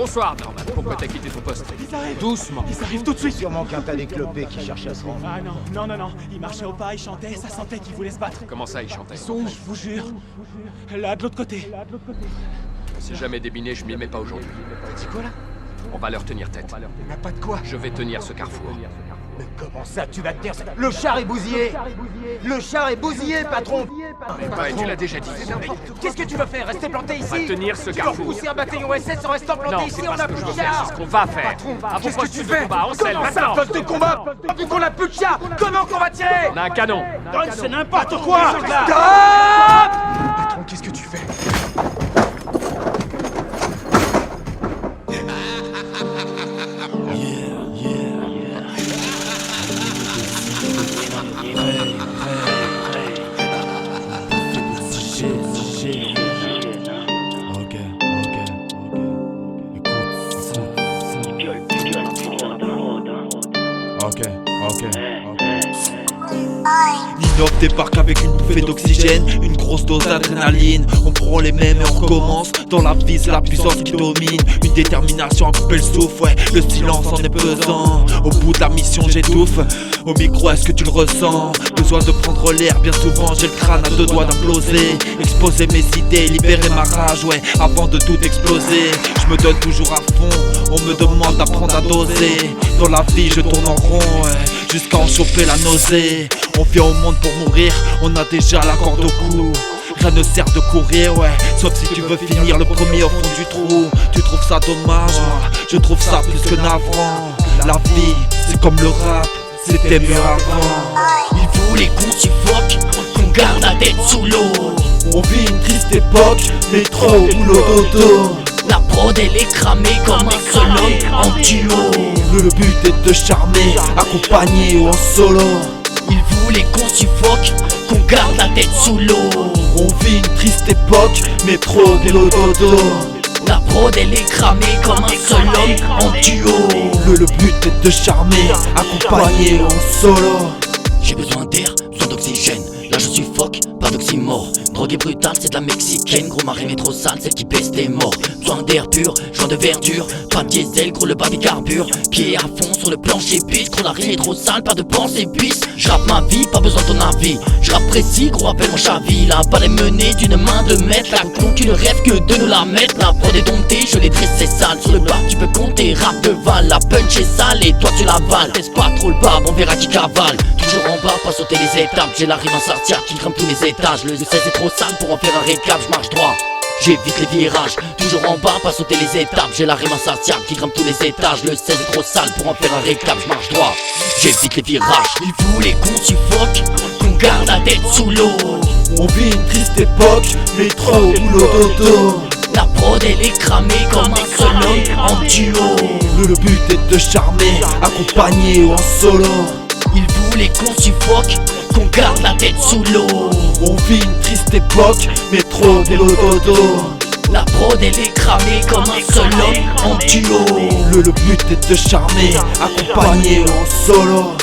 Bonsoir, Norman. Pourquoi t'as quitté ton poste? Ils arrivent. Doucement. Ils arrivent tout de suite. Sûrement qu'un tas d'éclopés qui cherchent à se rendre. Ah non. Ils marchaient au pas, ils chantaient, ça sentait qu'ils voulaient se battre. Comment ça, il chantait? Je vous jure. Là, de l'autre côté. On s'est jamais débiné, je m'y mets pas aujourd'hui. C'est quoi là? On va leur tenir tête. Mais pas de quoi? Je vais tenir ce carrefour. Mais comment ça tu vas te tenir? Le char est bousillé! Le char est bousillé, patron! Mais bah, tu l'as déjà dit. Qu'est-ce que tu veux faire? Rester planté ici? On va tenir ce Tu vas carrefour. repousser un bataillon SS en restant planté Non, ici, c'est on pas ce a que plus je de veux faire, char! c'est ce qu'on va faire. Patron, À qu'est-ce vos que postes tu de fais? combat, on scelle Comment ça, maintenant. poste de combat? Vu qu'on a plus de char, comment qu'on va tirer? On a un canon. Donne, c'est n'importe quoi. Stop! Patron, qu'est-ce que tu fais? L'innov débarque avec une bouffée d'oxygène, une grosse dose d'adrénaline. On prend les mêmes et on recommence. Dans la vie c'est la puissance qui domine. Une détermination à couper le souffle, ouais, le silence en est pesant. Au bout de la mission j'étouffe. Au micro est-ce que tu le ressens? Besoin de prendre l'air, bien souvent j'ai le crâne à deux doigts d'imploser. Exposer mes idées, libérer ma rage, ouais, avant de tout exploser. Je me donne toujours à fond, on me demande d'apprendre à doser. Dans la vie je tourne en rond, ouais, jusqu'à en choper la nausée. On vient au monde pour mourir, on a déjà la corde au cou. Rien ne sert de courir, ouais, sauf si tu veux finir le premier au fond du trou. Tu trouves ça dommage, moi, je trouve ça plus que navrant. La vie, c'est comme le rap, c'était mieux avant. Il voulait qu'on suffoque, qu'on garde la tête sous l'eau. On vit une triste époque, métro, boulot, dodo. La prod elle est cramée comme un seul homme en duo. Le but est de charmer, accompagné ou en solo. Il voulait qu'on suffoque, qu'on garde la tête sous l'eau. On vit une triste époque, métro, boulot, dodo. La prod elle est cramée comme un seul homme en duo. Le but est de charmer, accompagné ou en solo. J'ai besoin d'air, besoin d'oxygène. Là je suffoque, pas d'oxymore. Drogue est brutale, c'est de la mexicaine. Gros marée mais trop sale, celle qui baisse des morts. Besoin d'air pur, joint de verdure. Pas de diesel, gros le baby carbure. Pied à fond sur le plancher bis. Gros la rime est trop sale, pas de pensée bis. J'rappe ma vie, pas besoin de ton avis. J'rappe précis, gros appelle mon chavi. La balle est menée d'une main de maître. La conclu ne rêve que de nous la mettre. La prod est domptée, je l'ai dressée sale. Sur le bar tu peux compter, rap de val. La punch est sale et toi tu l'avales. Pèse pas trop le bab, on verra qui cavale. Toujours en bas, pas sauter les étapes. J'ai la rime en sortir qui grimpe tous les étages. Le 16 est trop sale pour en faire un récap, je marche droit. J'évite les virages, toujours en bas, pas sauter les étapes. J'ai la rime insatiable qui grimpe tous les étages. Le 16 est trop sale pour en faire un récap, je marche droit. J'évite les virages. Il voulait qu'on suffoque, qu'on garde la tête sous l'eau. On vit une triste époque, métro, boulot, dodo. La prod elle est cramée comme un seul homme en duo. Le but est de charmer, accompagné ou en solo. Il voulait qu'on suffoque, qu'on garde la tête sous l'eau. On vit une triste époque, métro, boulot, dodo. La prod elle est cramée comme un seul homme en duo. Le but est de charmer, accompagné ou en solo.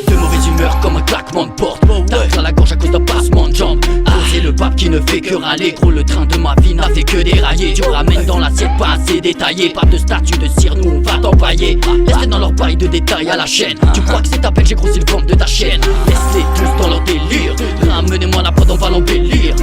De mauvaise humeur comme un claquement de porte. Tacle à la gorge à cause d'un passement de jambe. C'est le pape qui ne fait que râler. Gros le train de ma vie n'a fait que dérailler. Tu me ramènes dans l'assiette pas assez détaillée. Pas de statut de cire, nous on va t'empailler. Laisse-les dans leur bail de détails à la chaîne. Tu crois que c'est ta peine, j'ai grossi le ventre de ta chaîne. Laisse-les tous dans leur délire. Ramenez-moi la prod, on va l'embellir.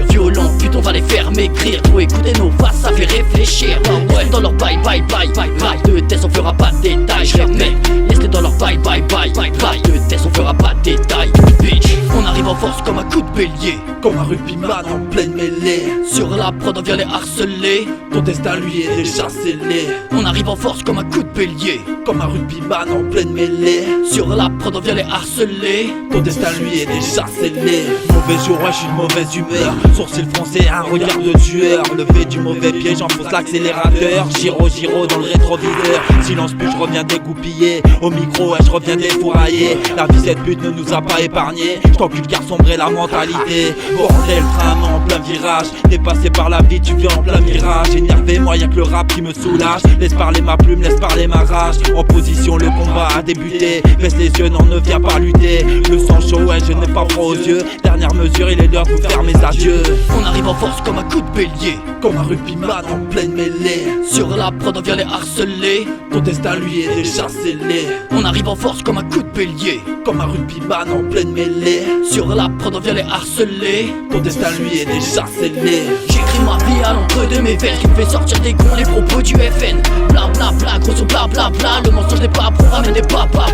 Violent, putain, on va les faire maigrir. Trop écouter nos faces, ça fait réfléchir. Ouais, dans leur bail, bye, bye, bye, bye. De test, on fera pas de détails, je répète. Laisse-les dans leur bail, bye, bye, bye, bye. De test, on fera pas de détails, bitch. On arrive en force comme un coup de bélier. Comme un rugbyman en pleine mêlée. Sur la prod on vient les harceler. Ton destin lui est déjà scellé. On arrive en force comme un coup de bélier. Comme un rugbyman en pleine mêlée. Sur la prod on vient les harceler. Ton destin lui est déjà scellé. Mauvais jour, ouais, je suis de mauvaise humeur. Sourcil froncé, un regard de tueur. Levé du mauvais pied, j'enfonce l'accélérateur. Giro, giro dans le rétroviseur. Silence plus, je reviens dégoupillé. Au micro, ouais, je reviens défouraillé. La vie cette pute ne nous a pas épargné. J't'encule car sombrer la mentalité. Bordel, train en plein virage. Dépassé par la vie, tu viens en plein mirage. Énervé, moi y'a que le rap qui me soulage. Laisse parler ma plume, laisse parler ma rage. En position, le combat a débuté. Baisse les yeux, non, ne viens pas lutter. Le sang chaud, ouais, je n'ai pas froid aux yeux. Dernière mesure, il est l'heure de vous faire mes adieux. On arrive en force comme un coup de bélier. Comme un rugbyman en pleine mêlée. Sur la prod on vient les harceler. Ton destin lui est déjà scellé. On arrive en force comme un coup de bélier. Comme un rugbyman en pleine mêlée. Sur la prod on vient les harceler. Ton destin lui est déjà scellé. J'écris ma vie à l'encre de mes veines, qui me fait sortir des cons les propos du FN. Bla bla bla, gros son bla bla bla. Le mensonge n'est pas pour ramener des papa.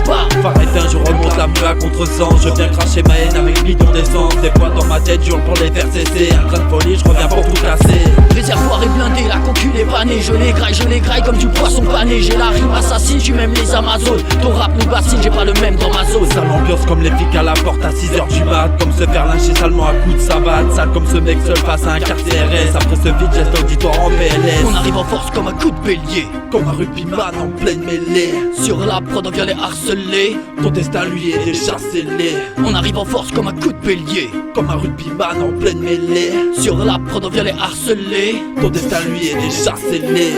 Faraitin, je remonte la meule à contre-sens. Je viens cracher ma haine avec bidon d'essence. Des fois dans ma tête, j'hurle pour les faire cesser. Un grain de folie, je reviens pour tout casser. Réservoir est blindé, la concu est panée. Je les graille comme du poisson pané. J'ai la rime assassine, j'suis même les Amazones. Ton rap nous bassine, j'ai pas le même dans ma zone. Sale ambiance comme les flics à la porte à 6h du mat. Comme se faire lyncher salement à coups de savate. Sale comme ce mec seul face à un quartier RS. Après ce vide, geste auditoire en PLS. On arrive en force comme un coup de bélier. Comme un rugbyman en pleine mêlée. Sur la prod on vient les harceler. Ton destin lui est déjà scellé. On arrive en force comme un coup de bélier. Comme un rugbyman en pleine mêlée. Sur la prod on vient les harceler. Ton destin lui est déjà scellé.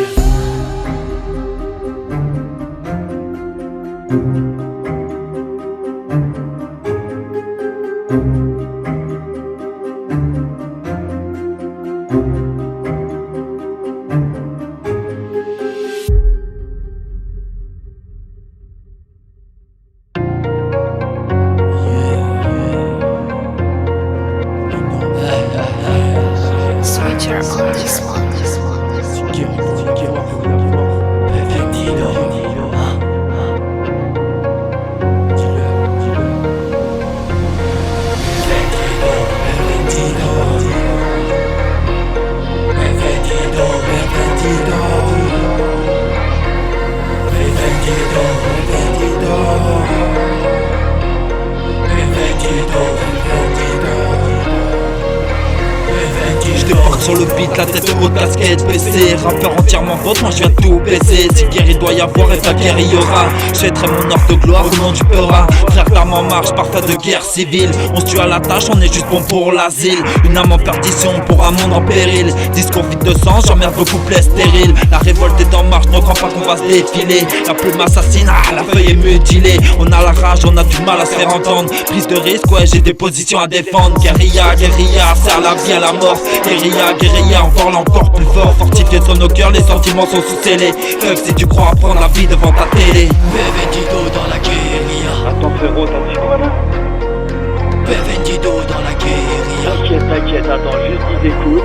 Sur le beat, la tête haute, casquette baissée. Rappeur entièrement vôtre, moi je viens tout baisser. Si guerre il doit y avoir et pas guerre il y aura. J'fêterai mon heure de gloire au nom du Peura. Frère d'armes en marche, parfait de guerre civile. On se tue à la tâche, on est juste bon pour l'asile. Une âme en perdition pour un monde en péril. Discours vide de sang, j'emmerde vos couplets stériles. La révolte est en marche, ne crois pas qu'on va se défiler. La plume assassine, la feuille est mutilée. On a la rage, on a du mal à se faire entendre. Prise de risque, ouais j'ai des positions à défendre. Guérilla, guérilla, serre la vie à la mort. Guérilla, guérilla, encore là encore plus fort. Fortifié sur nos cœurs, les sentiments sont sous-scellés. Fuck si tu crois à prendre la vie devant ta télé. Benvendido dans la guérilla. Attends frérot, t'as dit quoi là? Benvendido dans la guérilla. T'inquiète, attends, juste ils écoutent.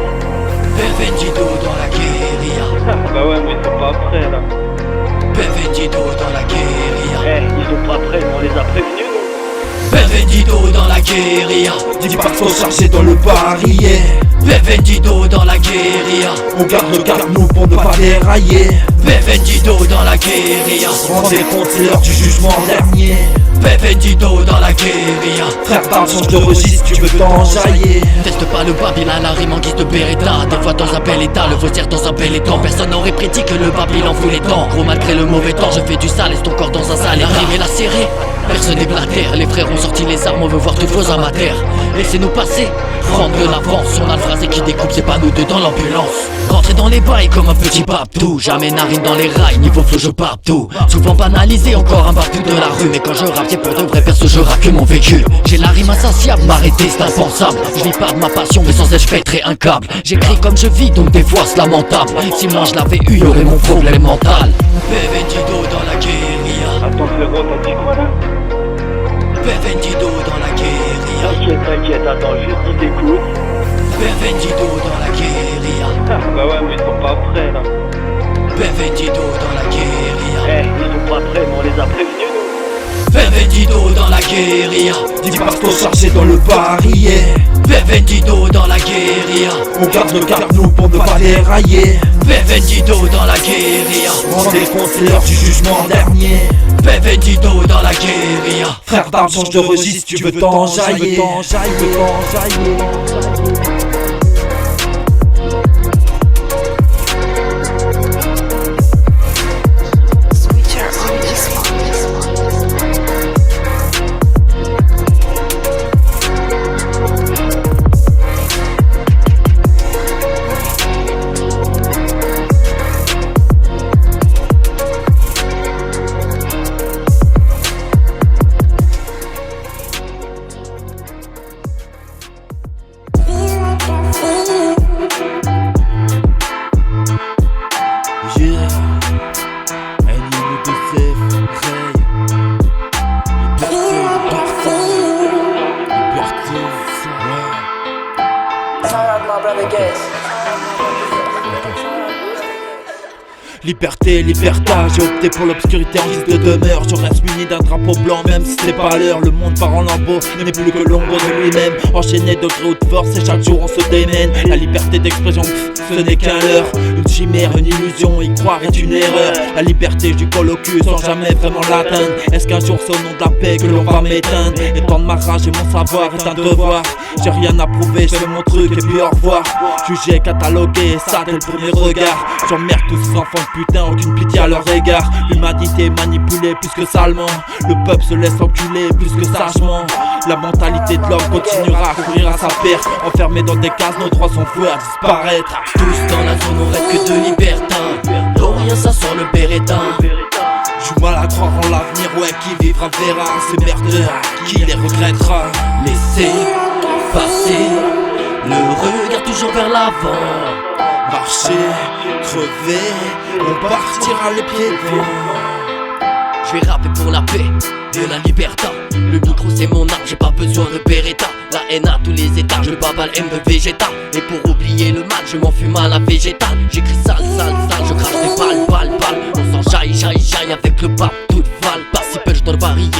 Benvendido dans la guérilla. Bah ouais, mais ils sont pas prêts là. Benvendido dans la guérilla. Ils sont pas prêts, on les a prévenus nous. Benvendido dans la guérilla. 10 partout chargés dans le barillet. Benvendido dans la guérilla. On garde le garde-nous pour ne pas dérailler. Benvendido dans la guérilla. Rendez compte, c'est l'heure du jugement dernier. Benvendido dans la guérilla. Frère parle, change de registre, tu veux t'enjailler. Teste pas le Babylone, la rime en guise de Beretta. Des fois dans un bel état, le vautière dans un bel étang. Personne n'aurait prédit que le Babylone fout les temps. Gros malgré le mauvais temps, je fais du sale, laisse ton corps dans un sale état. La rime est la serrée, personne n'est blatère. Les frères ont sorti les armes, on veut voir tous vos amateurs. Laissez-nous passer, prendre de l'avance. On a le phrasé qui découpe, c'est pas nous deux dans l'ambulance. Rentrer dans les bails comme un petit babtou. Jamais narine dans les rails, niveau flow je barbe tout. Souvent banalisé, encore un babtou de la rue. Mais quand je rappe c'est pour de vrai, perso je rappe que mon vécu. J'ai la rime insatiable, m'arrêter c'est impensable. Je vis pas de ma passion, mais sans elle je pèterai un câble. J'écris comme je vis, donc des fois c'est lamentable. Si moi je l'avais eu, y'aurait mon problème mental. Benvendido dans la guérilla. Attends frérot, t'as dit quoi là? Benvendido dans la guérilla. T'inquiète, attends, juste ils écoutent. Benvendido dans la guérilla. Bah ouais, mais ils sont pas prêts là. Benvendido dans la guérilla. Ils sont pas prêts, mais on les a prévenus nous. Bienvenido dans la guérilla. 10 bastos chargés dans le barillet. Bienvenido dans la guérilla. On garde le garde-nous pour ne pas dérailler. Bienvenido dans la guérilla. Rendez compte, c'est l'heure du jugement dernier. Bienvenido dans la guérilla. Frère d'armes, change de registre, tu veux t'enjailler. Liberté, liberta, j'ai opté pour l'obscurité en guise de demeure. Je reste muni d'un drapeau blanc même si c'est pas l'heure. Le monde part en lambeaux, n'est plus que l'ombre de lui-même. Enchaîné de gré de force et chaque jour on se démène. La liberté d'expression, ce n'est qu'un leurre. Une chimère, une illusion, y croire est une erreur. La liberté je colle au cul sans jamais vraiment l'atteindre. Est-ce qu'un jour c'est au nom de la paix que l'on va m'éteindre? Étendre ma rage et mon savoir est un devoir. J'ai rien à prouver, je fais mon truc et puis au revoir. Jugé, catalogué, ça dès le premier regard. J'emmerde tous ces enfants de putain, aucune pitié à leur égard. L'humanité manipulée plus que salement. Le peuple se laisse enculer plus que sagement. La mentalité de l'homme continuera à courir à sa perte. Enfermés dans des cases, nos droits sont voués à disparaître. Tous dans la zone, on rêve que de libertin. L'Orient ça sent le bérétin. J'suis mal à croire en l'avenir, ouais, qui vivra verra ces merdeurs, qui les regrettera. Laissez passer le regard toujours vers l'avant. Marcher, crever, on partira les pieds devant. Je vais rapper pour la paix et la liberté. Le micro c'est mon arme, j'ai pas besoin de Beretta. La haine à tous les étages, le baba aime de Vegeta. Et pour oublier le mal, je m'en fume à la végétale. J'écris sale, je crache des balles. On s'en jaille avec le pape toute val. Pas si peu, je dois le varier,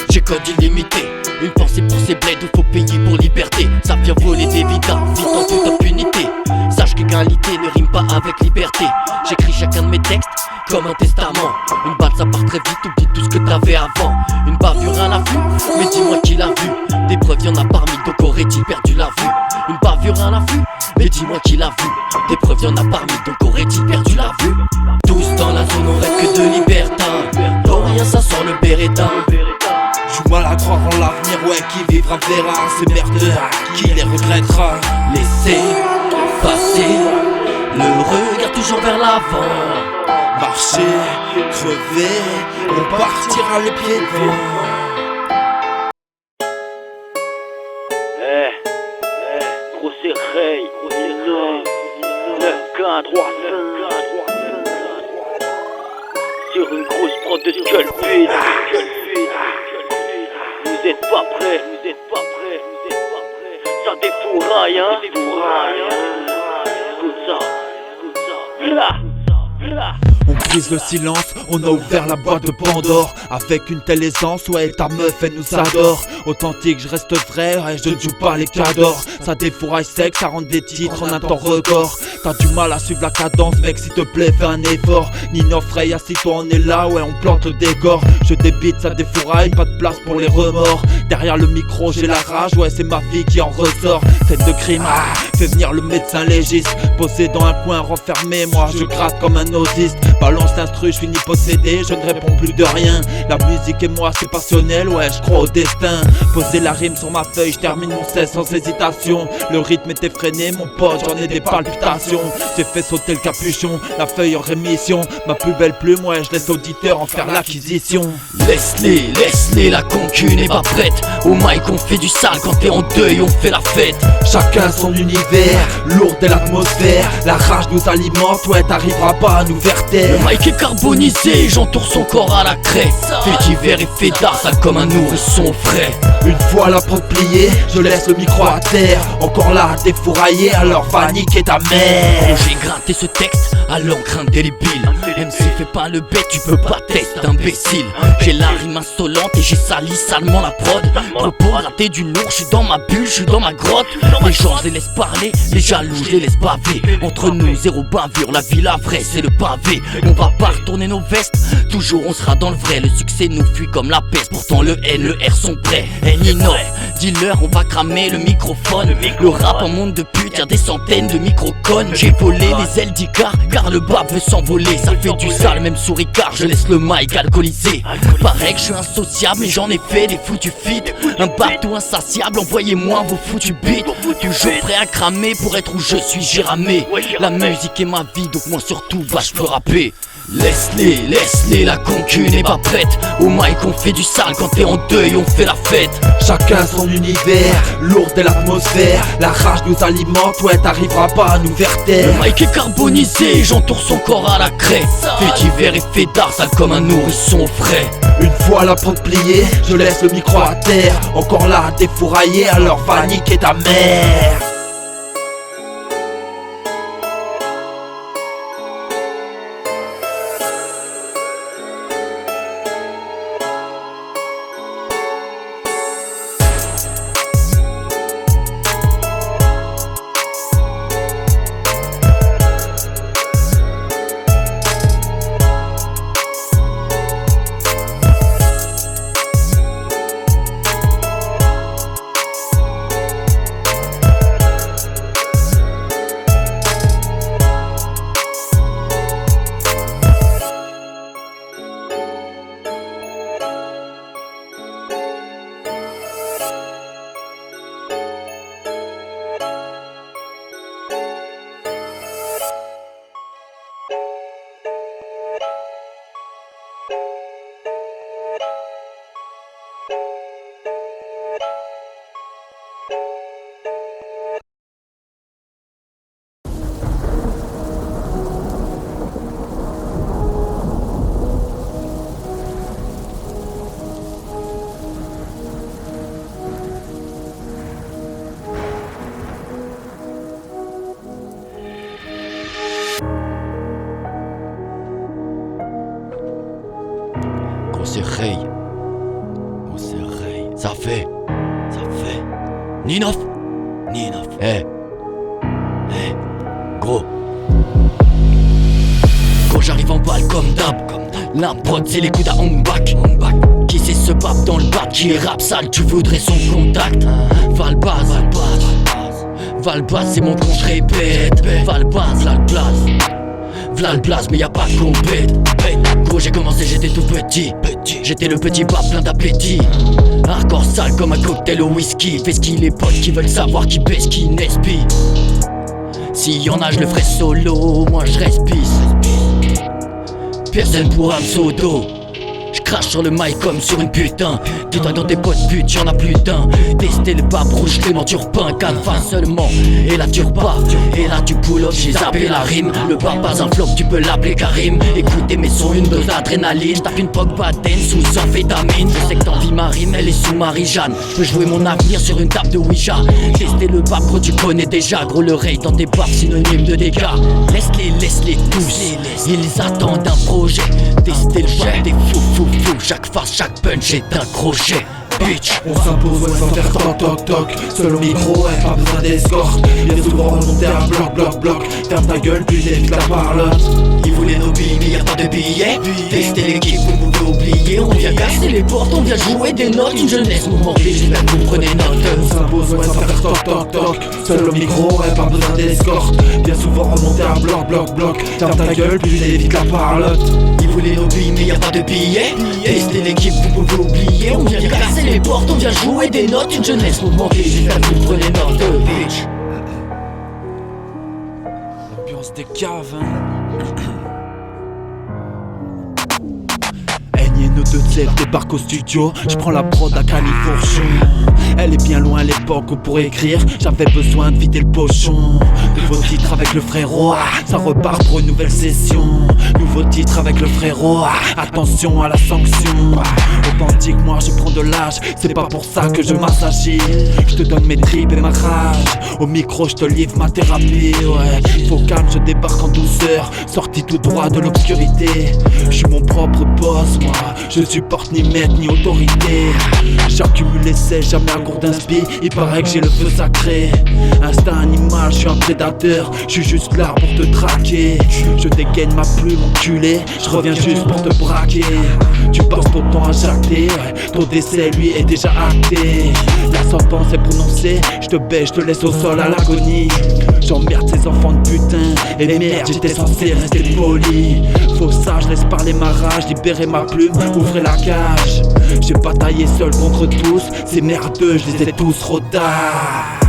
j'ai code illimité. Une pensée pour ces bleds où faut payer pour liberté. Ça vient voler des vidas, vite en toute impunité. Sache que qualité ne rime pas avec liberté. J'écris chacun de mes textes comme un testament. Une balle ça part très vite, oublie tout ce que t'avais avant. Une bavure à la vue, mais dis-moi qui l'a vu. Des preuves y'en a parmi, donc aurait-il perdu la vue? Une bavure à la vue, mais dis-moi qui l'a vu. Des preuves y'en a parmi, donc aurait-il perdu la vue? Tous dans la zone, on rêve que de libertin. L'Orient ça sent le bérétin. J'suis mal à croire en l'avenir, ouais, qui vivra verra ces merdeurs, qui les regrettera. Laissez passer le regard toujours vers l'avant. Marcher, crever, on partira les pieds devant. Gros serreil, 9-4, 3 sur une grosse prod de Skullbeat. Vous êtes pas prêts, ça défouraille, hein. Écoute ça, là. On brise le silence, on a ouvert la boîte de Pandore. Avec une telle aisance, ouais, ta meuf elle nous adore. Authentique, je reste vrai, ouais, je ne joue pas les cadors. Ça défouraille sec, ça rend des titres en un temps record. T'as du mal à suivre la cadence, mec, s'il te plaît, fais un effort. Nino Frey, assis-toi, on est là, ouais, on plante le décor. Je débite, ça défouraille, pas de place pour les remords. Derrière le micro, j'ai la rage, ouais, c'est ma vie qui en ressort. Tête de crime, fais venir le médecin légiste. Posé dans un coin renfermé, moi je gratte comme un autiste. Balance l'instru, je finis possédé, je ne réponds plus de rien. La musique et moi c'est passionnel, ouais, je crois au destin. Poser la rime sur ma feuille, je termine mon cesse sans hésitation. Le rythme est effréné, mon pote, j'en ai des palpitations. J'ai fait sauter le capuchon, la feuille en rémission. Ma plus belle plume, ouais, je laisse l'auditeur en faire l'acquisition. Laisse-les, la concu n'est pas prête. Au mic on fait du sale, quand t'es en deuil on fait la fête. Chacun son univers, lourde est l'atmosphère. La rage nous alimente, ouais, t'arriveras pas à nous verter. Le mic est carbonisé, j'entoure son corps à la craie. Fait divers et fait d'art, sale comme un nourrisson frais. Une fois la prod pliée, je laisse le micro à terre. Encore là, défouraillé, alors va niquer ta mère. J'ai gratté ce texte à l'encre indélébile. MC fais pas le bête, tu peux pas tester imbécile. J'ai la rime insolente et j'ai sali salement la prod. Propos raté du lourd, je suis dans ma bulle, je suis dans ma grotte. Les gens je les laisse parler, les jaloux je les laisse baver. Entre nous zéro bavure, la vie la vraie c'est le pavé. On va pas retourner nos vestes, toujours on sera dans le vrai. Le succès nous fuit comme la peste, pourtant le N, le R sont prêts. N-Innov, dis-leur on va cramer le microphone. Le rap en monde de pute, y'a des centaines de micro-connes. J'ai volé les ailes d'Icar, car le bas veut s'envoler. Ça fait du sale même sous Ricard, je laisse le mic alcoolisé. Paraît que je suis insociable mais j'en ai fait des foutus feats. Un bateau insatiable, envoyez-moi vos foutus beats. Toujours prêt à cramer pour être où je suis, j'ai ramé. La musique est ma vie donc moi surtout va je peux rapper. Laisse-les, la concu n'est pas prête. Au mic on fait du sale, quand t'es en deuil on fait la fête. Chacun son univers, lourde est l'atmosphère. La rage nous alimente, ouais t'arriveras pas à nous verter. Le mic est carbonisé, j'entoure son corps à la craie. Fait d'hiver et fait d'art, sale comme un nourrisson au frais. Une fois la prod pliée, je laisse le micro à terre. Encore là, défouraillé, alors va niquer ta mère. On se raye. Ça fait. Ninov, gros. Quand j'arrive en balle comme d'hab, la prod c'est les coups à hang back. Qui sait se battre dans le bac, qui est rap sale, tu voudrais son contact. Valbaz, c'est mon con, je répète. Valbaz, la glace. V'là le blaze mais y'a pas de compète. Gros j'ai commencé j'étais tout petit. J'étais le petit pas plein d'appétit. Hardcore sale comme un cocktail au whisky. Fais ce qu'il les potes qui veulent savoir qui baisse qui n'espie. S'il y en a je le ferai solo, moi je respire. Personne pourra me sauto. Crache sur le mic comme sur une putain. Dis-toi dans tes potes putes, y'en a plus d'un. Tester le pape rouge, Clément Turpin, 4 fois seulement. Et là tu repars, et là tu pull up, j'ai zappé la rime. Le bar pas un flop, tu peux l'appeler Karim. Écoutez mes sons, une dose d'adrénaline. J'tape une poque baden sous amphétamine. Je sais que t'envis ma rime, elle est sous Marie-Jeanne. Je peux jouer mon avenir sur une table de Ouija. Tester le pape, gros tu connais déjà. Gros le raid dans tes baffes, synonyme de dégâts. Laisse-les tous, ils attendent un projet. Tester le pape des fous. Chaque face, chaque punch est un crochet. Bitch. On s'impose, ouais, sans faire toc toc toc. Seul au micro, ouais, pas besoin d'escorte. Bien souvent remonter un bloc. Ferme ta gueule, puis évite la parlotte. Ils voulaient nos billes, mais y'a pas de billets. Tester l'équipe, vous pouvez oublier. On vient casser les portes, on vient jouer des notes. Une jeunesse mouvementée, j'espère que vous prenez note. On s'impose, ouais, sans faire toc toc toc. Seul au micro, ouais, pas besoin d'escorte. Bien souvent remonter un bloc. Ferme ta gueule, puis évite la parlotte. Ils voulaient nos billes, mais y'a pas de billets. Tester l'équipe, vous pouvez oublier. On vient casser les portes, on vient jouer des notes. Une jeunesse mouvementée, j'espère que vous prenez note. Bitch. L'ambiance des caves, de Zef débarque au studio, je prends la prod à Califourchon. Elle est bien loin l'époque où pour écrire j'avais besoin de vider le pochon. Nouveau titre avec le frérot, ça repart pour une nouvelle session. Nouveau titre avec le frérot, attention à la sanction. Authentique, moi je prends de l'âge, c'est pas pour ça que je m'assagis. Je te donne mes tripes et ma rage, au micro je te livre ma thérapie. Ouais, faut calme, je débarque en douceur, sorti tout droit de l'obscurité. Je suis mon propre boss, moi, je supporte ni maître ni autorité. J'accumule l'essai, jamais à court d'inspi, il paraît que j'ai le feu sacré. Instinct animal, je suis un prédateur, je suis juste là pour te traquer. Je dégaine ma plume enculé, je reviens juste pour te braquer. Tu passes ton temps à jacter, ouais, ton décès lui est déjà acté. La sentence est prononcée, je te baisse, je te laisse au sol à l'agonie. J'emmerde ces enfants de putain, et merde j'étais censé rester poli. Faut ça, je laisse parler ma rage, libérer ma plume, ouvrez la cage. J'ai bataillé seul contre tous, ces merdeux je les ai tous rodards.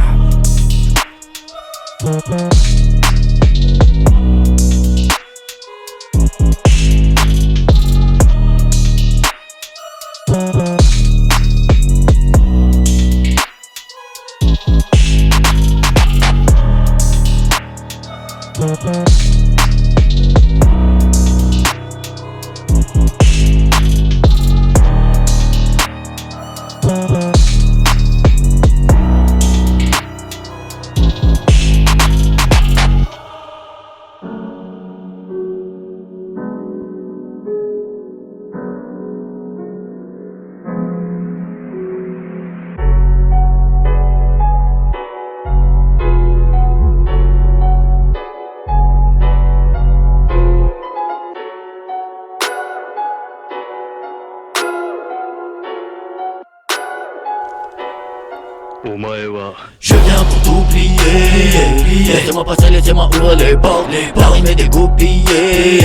Je viens pour t'oublier. Laissez-moi passer, laissez-moi ouvrir les portes. La rime est dégoupillée.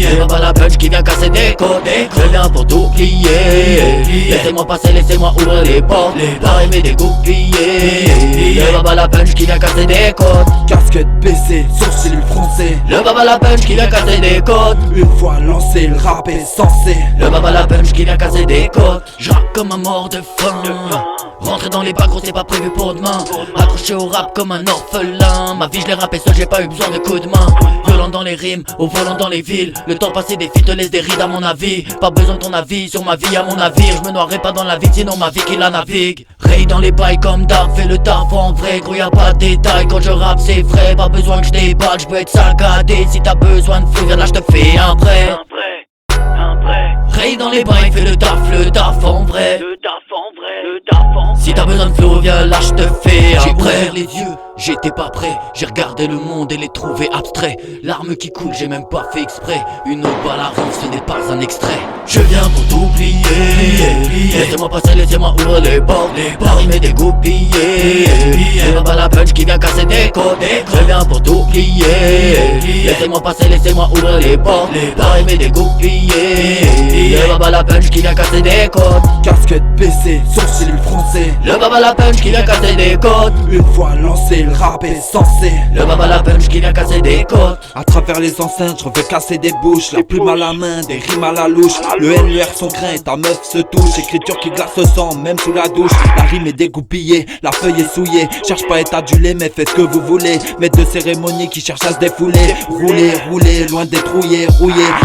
C'est pas la punch qui vient casser des côtes. Je viens pour t'oublier. Laissez-moi passer, laissez-moi ouvrir les portes. La rime est dégoupillée. C'est pas la punch qui vient casser des côtes. Casquette baissée, sourcils froncés. Le baba la punch qui vient casser des côtes. Une fois lancé, le rap est censé. Le baba la punch qui vient casser des côtes. Je rappe comme un mort de faim. Rentrer dans les bacs, gros, c'est pas prévu pour demain. Accroché au rap comme un orphelin. Ma vie, je l'ai rappé seul, j'ai pas eu besoin de coups de main. Violent dans les rimes, au volant dans les villes. Le temps passé des filles te laisse des rides à mon avis. Pas besoin de ton avis sur ma vie à mon navire. Je me noierai pas dans la vie, sinon ma vie qui la navigue. Ray dans les bails comme Dark, fais le taf en vrai. Gros y'a pas de détails, quand je rappe c'est vrai. Pas besoin que je déballe, je peux être saccadé. Si t'as besoin de fou, viens là, je te fais un prêt. Ray dans les bails, fais le taf en vrai. Si t'as besoin de flow, viens là, je te fais un prêt. J'ai ouvert les yeux, j'étais pas prêt. J'ai regardé le monde et les trouvé abstraits. Larmes qui coulent, j'ai même pas fait exprès. Une autre balle arrive, ce n'est pas un extrait. Je viens pour t'oublier. Laissez-moi passer, laissez-moi ouvrir les portes. La rime est dégoupillée. C'est pas la punch qui vient casser des côtes. Je viens pour t'oublier. Laissez-moi passer, laissez-moi ouvrir les portes. La rime est dégoupillée. C'est pas la punch qui vient casser des côtes. Casquette baissée, sourcils froncés. Le baba la punch qui vient casser des côtes. Une fois lancé, le rap est censé. Le baba la punch qui vient casser des côtes. À travers les enceintes, je veux casser des bouches. La plume à la main, des rimes à la louche. Le NER son grain, ta meuf se touche. Écriture qui glace le sang, même sous la douche. La rime est dégoupillée, la feuille est souillée. Cherche pas à être adulé, mais faites ce que vous voulez. Maître de cérémonie qui cherche à se défouler. Rouler, loin d'être rouillé.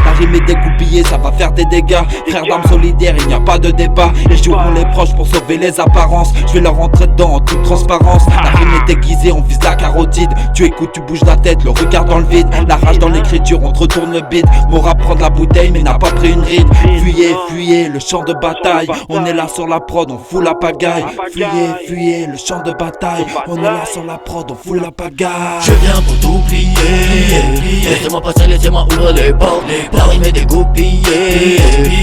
La rime est dégoupillée, ça va faire des dégâts. Frères d'armes solidaires, il n'y a pas de débat. Et joueront les proches pour sauver les apparences. Je vais leur rentrer dedans en toute transparence. La rime est déguisée, on vise la carotide. Tu écoutes, tu bouges la tête, le regard dans le vide. La rage dans l'écriture, on te retourne le bide. Mon rap prend de la bouteille mais n'a pas pris une ride. Fuyez, le champ de bataille. On est là sur la prod, on fout la pagaille. Fuyez, le champ de bataille. On est là sur la prod, on fout la pagaille. Je viens pour t'oublier. Laissez-moi passer, laissez-moi ouvrir les portes. La rime est dégoupillée.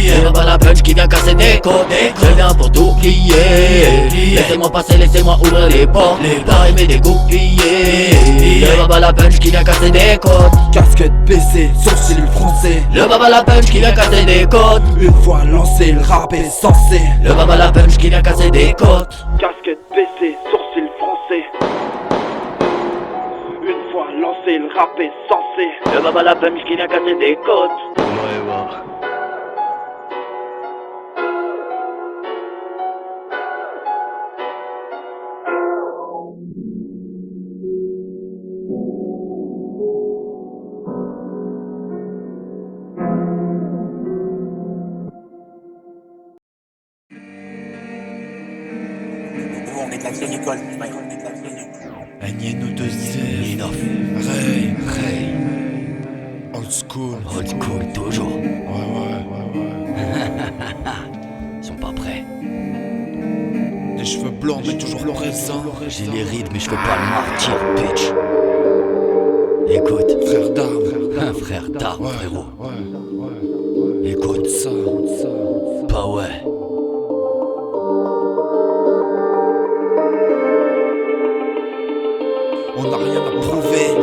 C'est pas la punch qui vient casser des côtes. Je viens pour t'oublier. Laissez-moi passer, laissez-moi ouvrir les portes. La rime est dégoupillée. Le baba la punch qui vient casser des côtes. Casquette baissée, sourcils froncés. Le baba la punch qui vient casser des côtes. Une fois lancé, le rap est censé. Le baba la punch qui vient casser des côtes. Casquette baissée, sourcils froncés. Une fois lancé, le rap est censé. Le baba la punch qui vient casser des côtes. on est de la vieille école. Nous deux Inoff, Ray, Ray, old school. old school toujours. Ouais. Ils sont pas prêts. Les cheveux blancs, mais toujours présents. J'ai les rides, mais je fais pas le martyr, bitch. Écoute, Frère d'armes. un frère d'armes, frérot. Ouais. Écoute, Ça. bah ouais. On n'a rien à prouver.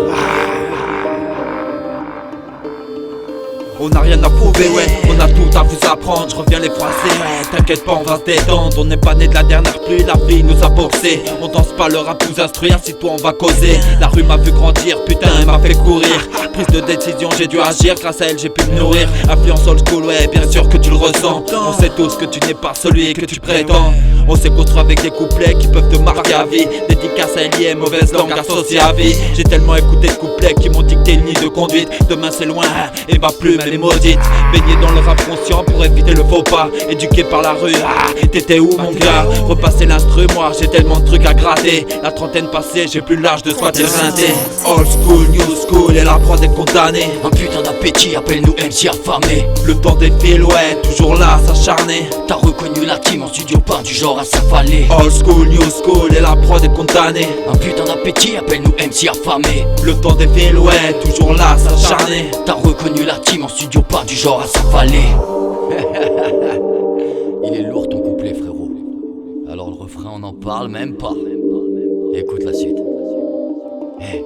On n'a rien à prouver, ouais, on a tout à vous apprendre, je reviens les froisser, ouais, t'inquiète pas, on va se détendre, on n'est pas né de la dernière pluie, la vie nous a boxé, on danse pas le rap nous instruire, si toi on va causer, la rue m'a vu grandir, putain elle m'a fait courir, prise de décision j'ai dû agir, grâce à elle j'ai pu me nourrir, influence old school, ouais, bien sûr que tu le ressens, on sait tous que tu n'es pas celui que tu prétends, on s'est construit avec des couplets qui peuvent te marquer à vie, dédicace à liée, mauvaise langue associée à vie, j'ai tellement écouté de couplets qui m'ont dicté une ligne de conduite, demain c'est loin, et ma plume elle est maudite, baigné dans le rap conscient pour éviter le faux pas, éduqué par la rue, t'étais où mon gars, repasser l'instru, moi j'ai tellement de trucs à gratter, la trentaine passée, j'ai plus l'âge de squatter le rinté, old school, new school, et la prod est condamnée, Un putain d'appétit, appelle-nous MC affamé. le temps défile, ouais, toujours là, s'acharner, T'as reconnu la team en studio, pas du genre à s'affaler. old school, new school, et la prod est condamnée, Un putain d'appétit, appelle-nous MC affamé. le temps défile, ouais, toujours là, s'acharner, T'as reconnu la team en studio, pas du genre à s'affaler. Il est lourd ton couplet, frérot. Alors le refrain, on en parle même pas. Écoute la suite. Hey.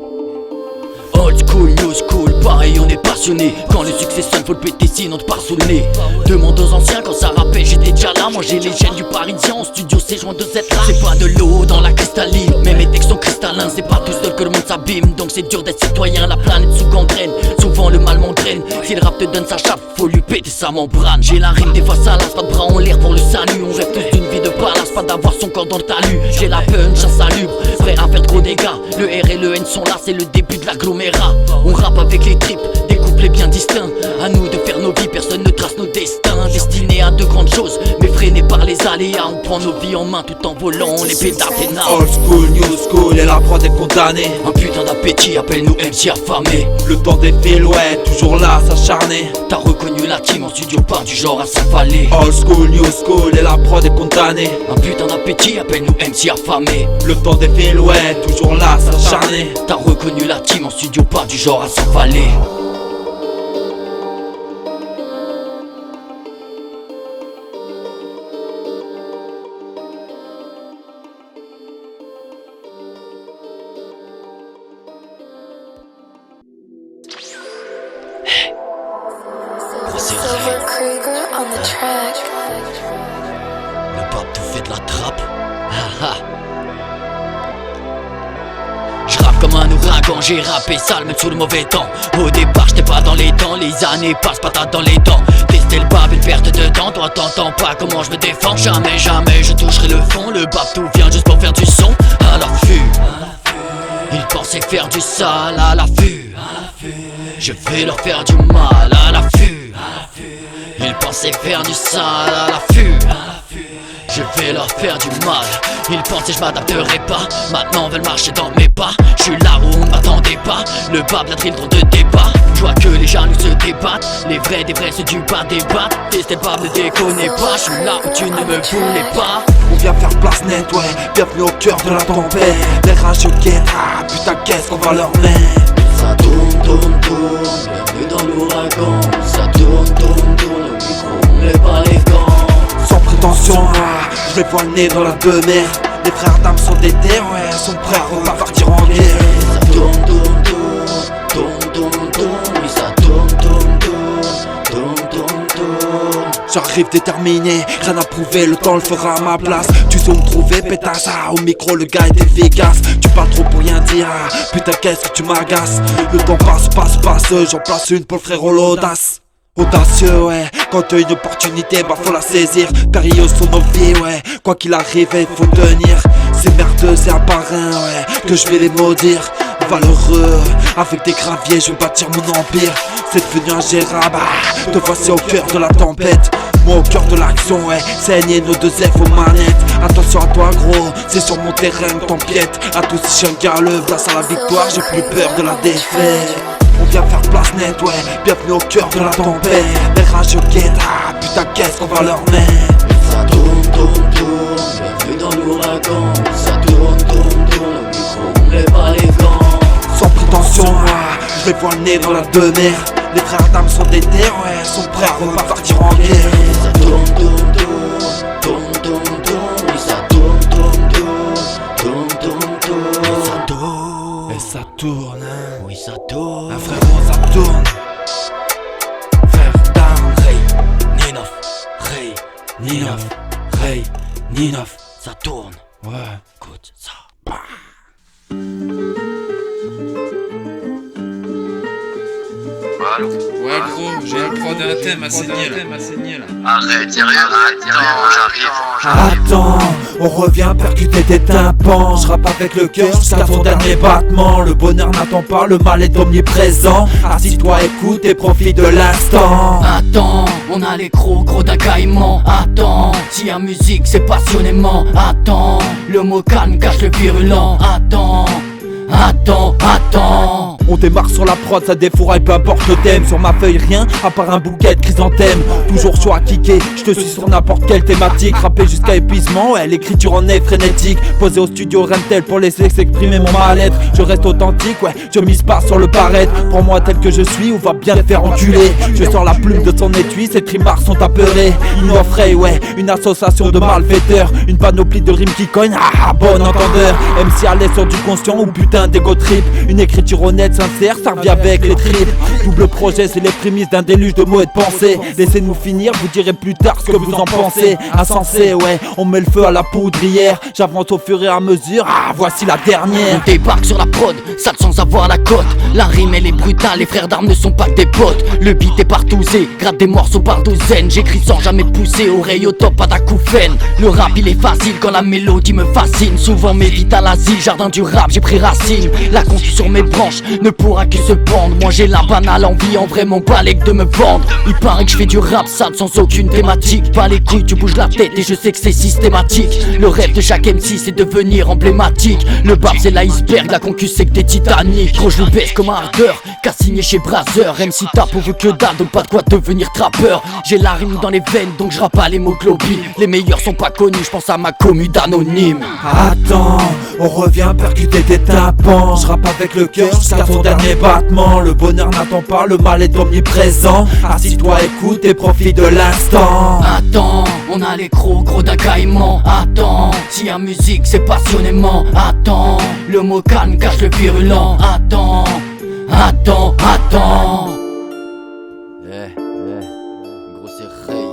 Old school, new school, pareil on est passionné. Quand le succès sonne faut le péter sinon te part sous le nez. Demande aux anciens quand ça rappelle j'étais déjà là. Moi j'ai les gènes du parisien en studio c'est joint de cette là. C'est pas de l'eau dans la cristalline, mais mes textes sont cristallins. C'est pas tout seul que le monde s'abîme, donc c'est dur d'être citoyen. La planète sous gangrène, souvent le mal m'entraîne. Si le rap te donne sa chape, faut lui péter sa membrane. J'ai la rime des fois salace, pas de bras en l'air pour le salut. On rêve tous d'une vie de palace, pas d'avoir son corps dans le talus. J'ai la punch insalubre, prêt à faire trop dégâts. Le R et le N sont là, c'est le début de l'agglomérat. On rappe avec les tripes, des couplets bien distincts. À nous de faire nos vies, personne ne trace nos destins. Destinés à de grandes choses, mais freinés par les aléas. On prend nos vies en main tout en volant, on les pédale pénal. old school, new school, et la prod est condamnée, Un putain d'appétit, appelle-nous MC affamé. le temps défile, ouais, toujours là, s'acharner, T'as reconnu la team en studio, pas du genre à s'affaler. old school, new school, et la prod est condamnée, Un putain d'appétit, appelle-nous MC affamé. le temps défile, ouais, toujours là, s'acharner, T'as reconnu la team en studio, pas du genre à s'affaler. Silver Krieger on the track. Le pape tout fait de la trappe. J'rappe comme un ouragan, j'ai rappé sale même sous le mauvais temps. Au départ j'étais pas dans les temps, les années passent patate dans les dents. Tester le bab, une perte de temps, toi t'entends pas comment je me défends. Jamais, jamais je toucherai le fond, le bab tout vient juste pour faire du son. À l'affût, ils pensaient faire du sale à l'affût. Je vais leur faire du mal à l'affût. Ils pensaient faire du sale à l'affût. Je vais leur faire du mal. Ils pensaient je m'adapterai pas. Maintenant veulent marcher dans mes pas. Je suis là où on ne m'attendait pas. Le bab, la drill, trop de débat. Je vois que les jaloux se débattent. Les vrais des vrais, ceux du bas débattent. Tester le bab, ne déconnez pas. Je suis là où tu ne me voulais pas. on vient faire place nette, ouais, bienvenue au cœur de la tempête, les rageux guettent, putain qu'est-ce qu'on va leur mettre. Ça tourne, tourne, tourne. Bienvenue dans l'ouragan. Ça tourne, tourne, tourne. Le micro, on met pas les gants. Sans prétention, je les vois le nez dans la demeure. Les frères d'âme sont déter, ouais, sont prêts à partir en guerre. Ça tourne, tourne, tourne. Tourne, tourne, tourne. Oui, ça tourne, tourne, tourne. Tourne, tourne, tourne. J'arrive déterminé, rien à prouver, le temps le fera à ma place. Tu sais où me trouver, pétasse, au micro le gars est efficace. Tu parles trop pour rien dire, putain qu'est-ce que tu m'agaces. Le temps passe, j'en place une pour le frérot l'audace. Audacieux, ouais, quand t'as une opportunité, bah faut la saisir. Périlleuse sont nos vies, ouais, quoi qu'il arrive, il faut tenir. C'est merdeux, c'est un parrain, ouais, que je vais les maudire. Valeureux, avec des graviers, je vais bâtir mon empire. C'est devenu ingérable, te voici au cœur de la tempête. Moi au cœur de l'action, ouais, saigner nos deux F aux manettes. Attention à toi gros, c'est sur mon terrain que t'empiètes. À tous ces chiens galeux, place à la victoire, j'ai plus peur de la défaite. On vient faire place nette, ouais, bienvenue au cœur de la tempête. Les rageux guettent, ah putain qu'est-ce qu'on va leur mettre. Ça tourne, bienvenue dans l'ouragan. Ça tourne, le micro, on lève pas les gants. Sans prétention, je les vois le nez dans la demeure. Les frères d'âme sont déter, ouais, sont prêts à repartir en guerre. Ça tourne, oui ça tourne, Et ça tourne, hein. oui ça tourne. Un frérot, ça tourne. Frère d'âme, Ninov, Ça tourne, ouais. écoute ça. Ouais gros, j'ai un prod et un thème à saigner là. Arrête, sérieux, Attends, on revient percuter tes tympans. Je rappe avec le cœur jusqu'à son dernier battement. Le bonheur n'attend pas, le mal est omniprésent. Assis-toi, écoute et profite de l'instant. Attends, on a les gros d'un caïman. Attends, si la musique c'est passionnément. Attends, le mot calme cache le virulent. Attends. On démarre sur la prod, ça défouraille, peu importe le thème. Sur ma feuille rien, à part un bouquet de chrysanthème. Toujours chaud à kicker, je te suis sur n'importe quelle thématique. Rapper jusqu'à épuisement, ouais, l'écriture en est frénétique. Posé au studio Rentel pour laisser s'exprimer mon mal-être. Je reste authentique, ouais, je mise pas sur le paraître. Pour moi tel que je suis, on va bien le faire enculer. Je sors la plume de son étui, ces trimards sont apeurés. Ils m'offraient, ouais, une association de malfaiteurs. Une panoplie de rimes qui cognent, bon entendeur. MC à l'aise sur du conscient ou putain d'égo trip. Une écriture honnête, sincère, ça revient avec les tripes. Double projet, c'est les prémices d'un déluge de mots et de pensées. Laissez-nous finir, vous direz plus tard ce que vous en pensez. Insensé, ouais, on met le feu à la poudrière. J'avance au fur et à mesure, voici la dernière. On débarque sur la prod, sale sans avoir la cote. La rime elle est brutale, les frères d'armes ne sont pas que des potes. Le beat est partousé, gratte des morceaux par douzaines. J'écris sans jamais pousser, oreille au top, pas d'acouphène. Le rap il est facile quand la mélodie me fascine. Souvent m'évite à l'asile, jardin du rap, j'ai pris racine. La concu sur mes branches ne pourra que se pendre. Moi j'ai la banale envie en vrai mon balèque de me vendre. Il paraît que je fais du rap sale sans aucune thématique. Pas les couilles, tu bouges la tête et je sais que c'est systématique. Le rêve de chaque MC c'est devenir emblématique. Le bap c'est l'iceberg, la concu c'est que des Titanic. Gros je le baisse comme un ardeur, qu'a signé chez Brazzer. MC tape on veut que dalle, donc pas de quoi devenir trappeur. J'ai la rime dans les veines donc je rappe pas l'hémoglobine. Les meilleurs sont pas connus, je pense à ma commu d'anonyme. Attends, on revient percuter tes tympans. Je rappe avec le cœur jusqu'à son dernier battement. Le bonheur n'attend pas, le mal est omniprésent. Assis-toi, écoute et profite de l'instant. Attends, on a les gros d'un caïman. Attends, si la musique c'est passionnément. Attends, le mot calme cache le virulent. Attends. Gros c'est Ray.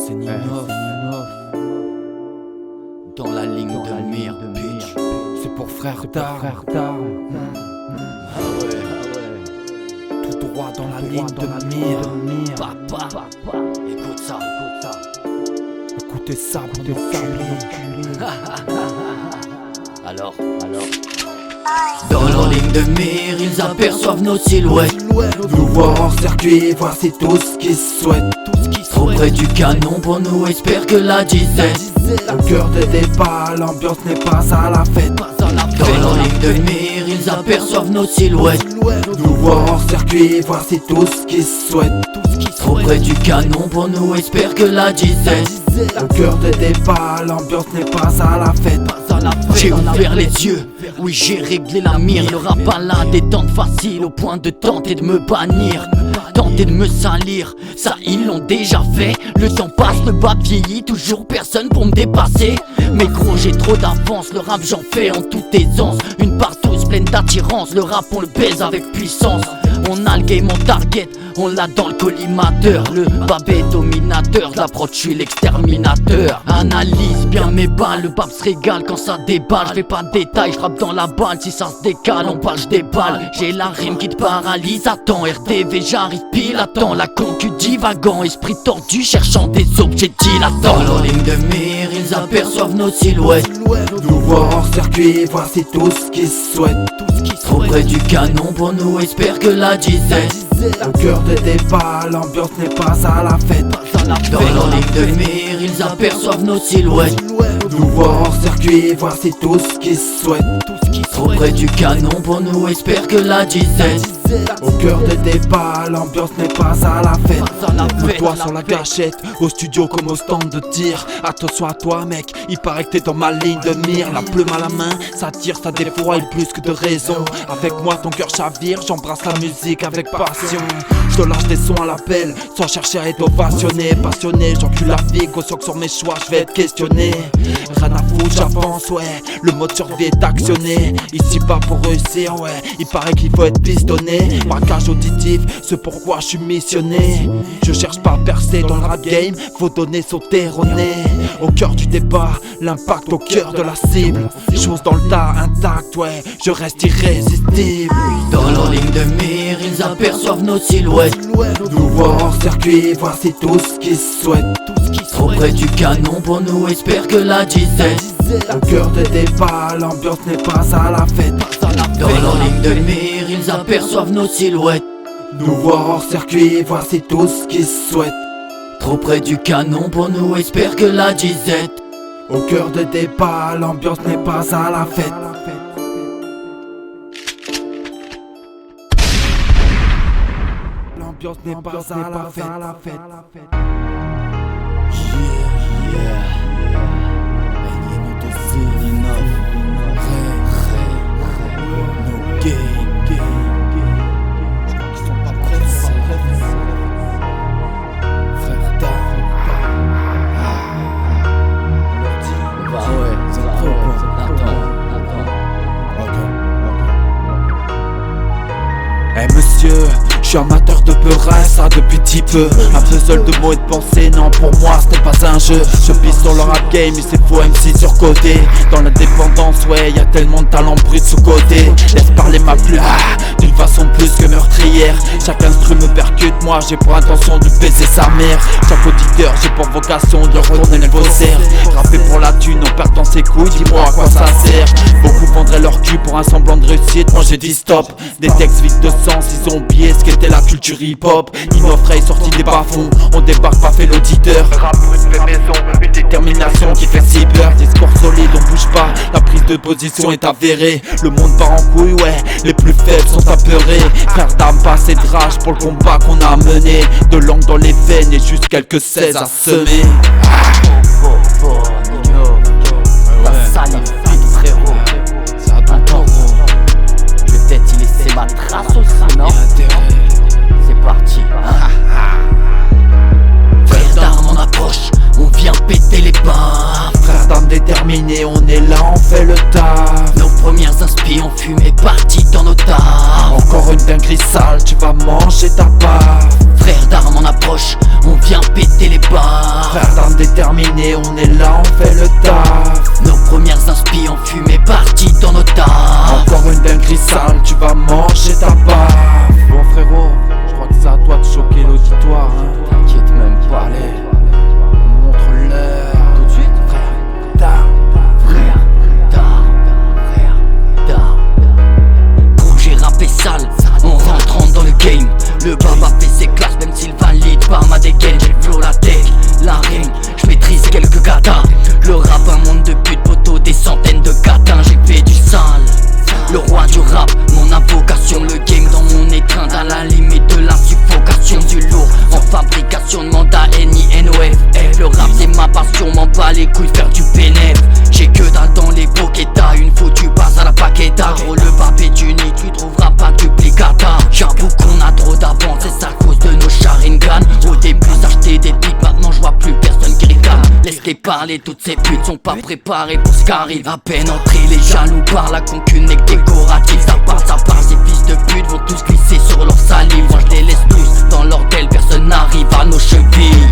C'est Ninov. Dans la ligne de mire, bitch. C'est pour frère d'armes. Tout droit dans la ligne de mire. Papa, écoute ça. Écoutez ça, pour des enculés. Alors dans leur ligne de mire, ils aperçoivent nos silhouettes. Nous voir en circuit, voici tout ce qu'ils souhaitent. Trop près du canon pour nous, espère que la dizaine. Au cœur des débats, l'ambiance n'est pas à la fête. Dans leur ligne de mire, ils aperçoivent nos silhouettes. Nous voir en circuit, voici tout ce qu'ils souhaitent. Trop près du canon pour nous, espère que la dizaine. Au cœur des débats, l'ambiance n'est pas à la fête. J'ai ouvert les yeux, oui j'ai réglé la mire. Le rap à la détente facile au point de tenter de me bannir. Tenter de me salir, ça ils l'ont déjà fait. Le temps passe, le bas vieillit, toujours personne pour me dépasser. Mais gros j'ai trop d'avance, le rap j'en fais en toute aisance. Une partouze pleine d'attirance, le rap on le baise avec puissance. On a le game en target, on l'a dans le collimateur. Le babé dominateur, de la prod je suis l'exterminateur. Analyse bien mes balles, le bab se régale quand ça déballe. Je fais pas de détails, je rappe dans la balle. Si ça se décale, on parle, je déballe. J'ai la rime qui te paralyse, attends RTV j'arrive pile. Attends la concu divagant, esprit tordu cherchant des objets dilatants. Dans leur ligne de mire, ils aperçoivent nos silhouettes. Nous voir hors circuit, voici tout ce qu'ils souhaitent. Trop près du canon pour nous, espère que la disette. Au cœur des débats, l'ambiance n'est pas à la fête. Dans leur ligne de mire, ils aperçoivent nos silhouettes. Nous voir hors circuit, voici tout ce qu'ils souhaitent. Trop près du canon pour nous, espère que la disette. Au cœur des débats, l'ambiance n'est pas à la fête. Le doigt sur la gâchette, au studio comme au stand de tir. Attention à toi mec, il paraît que t'es dans ma ligne de mire. La plume à la main, ça tire, ça défouraille plus que de raison. Avec moi ton cœur chavire, j'embrasse la musique avec passion. Je te lâche des sons à l'appel, sans chercher à être ovationné. Passionné, j'encule la vie, conscient que sur mes choix je vais être questionné. Rien à foutre, j'avance, ouais, le mode survie est actionné. Ici pas pour réussir, ouais, il paraît qu'il faut être pistonné. Marquage auditif, c'est pourquoi je suis missionné. Je cherche pas à percer dans le rap game, faut donner, sauter, rôner. Au cœur du débat, l'impact au cœur de la cible. Chose dans le tas intact, ouais, je reste irrésistible. Dans leur ligne de mire, ils aperçoivent nos silhouettes. Nous voir hors circuit, voici tout ce qu'ils souhaitent. Trop près du canon pour nous, espère que la disette. Au cœur des débats, l'ambiance n'est pas à la fête. Dans leur ligne de mire, ils aperçoivent nos silhouettes. Nous voir hors circuit, voici tout ce qu'ils souhaitent. Trop près du canon pour nous, espère que la disette. Au cœur des débats, l'ambiance n'est pas à la fête. L'ambiance n'est pas à la fête. Monsieur, je suis amateur de peurin, ça depuis petit peu. Un puzzle de mots et de pensées, non pour moi ce n'est pas un jeu. Je pisse sur le rap game, il c'est faux MC surcoté. Dans l'indépendance, ouais, y a tellement de talent brut sous-côté. Laisse parler ma plume, d'une façon plus que meurtrière. Chaque instru me percute, moi j'ai pour intention de baiser sa mère. Chaque auditeur, j'ai pour vocation de retourner le faussaire. Rapper pour la thune en perdant ses couilles, dis-moi à quoi ça sert. Beaucoup vendraient leur cul pour un semblant de réussite, moi j'ai dit stop. Des textes vides de sens, ils ont oublié ce qu'était la culture hip-hop. Innofray sorti des bas-fonds, on débarque pas fait l'auditeur. Rap brut fait maison, une détermination qui fait si peur. Discours solide, on bouge pas, la prise de position est avérée. Le monde part en couille, ouais, les plus faibles sont apeurés. Frère d'âme, pas assez de rage pour le combat qu'on a mené. De langue dans les veines et juste quelques 16 à semer. Ta salive vite frérot. Attends, je vais peut-être y laisser ma trace aussi, non? C'est parti. Frère d'armes on approche, on vient péter les bains. Frère d'âme déterminé, on est là, on fait le taf. Nos premières inspi ont fumé parti dans nos taffes. Encore une dinguerie sale, tu vas manger ta part. Frère d'armes on approche, on vient péter les barres. Frère d'âme déterminé, on est là, on fait le taf. Nos premières inspi ont fumé parti dans nos taffes. Encore une dinguerie sale, tu vas manger ta part. Bon frérot, je crois que c'est à toi de choquer l'auditoire, hein. T'inquiète même pas. Allez, montre-leur tout de suite, frère d'âme. Frère d'armes. Projet rappé sale, en rentrant dans le game. Le baba fait ses classes même s'il valide pas ma dégaine. J'ai le flow, la tech, la rime, je maîtrise quelques gatas. Le rap un monde de putes, poteaux, des centaines de catins. J'ai fait du sale, le roi du rap, mon invocation. Le game dans mon étreinte à la limite de la suffocation. Du lourd en fabrication de mandat NINOFF. Le rap c'est ma passion, m'en bats les couilles faire du bénéf. J'ai que dalle dans les pokétas, une fois tu passes à la paqueta. Gros le papier du nid, tu trouveras pas de duplicata. J'avoue qu'on a trop d'avance, c'est ça à cause de nos Sharingan. Au début j'achetais des pics, maintenant je vois plus personne qui ricane. Laisse-les parler, toutes ces putes sont pas préparées pour ce qu'arrive. À peine entrés, les jaloux par la concu n'est que décorative. Ça part, ces fils de pute vont tous glisser sur leur salive. Moi je les laisse plus dans leur tel, personne n'arrive à nos chevilles.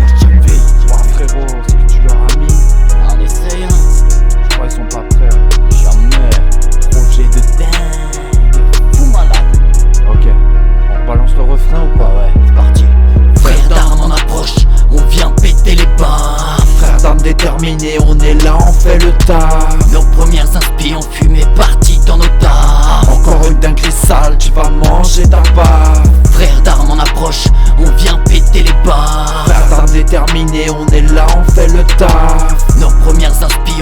Toi frérot, ce que tu leur as mis, On essaye, hein. je crois ils sont pas prêts. Jamais. Projet de dingue. Fou malade. Ok, on balance le refrain ou pas? Ouais, c'est parti. Frère d'armes on approche, on vient péter les barres. Frère d'âme déterminé, on est là, là, on fait le taf. Nos premières inspi ont fumé parti dans nos taffes. Encore une dinguerie sale, tu vas manger ta part. Frère d'armes en approche, on vient péter les barres. Frère d'armes déterminés, on est là, on fait le taf. Nos premières inspi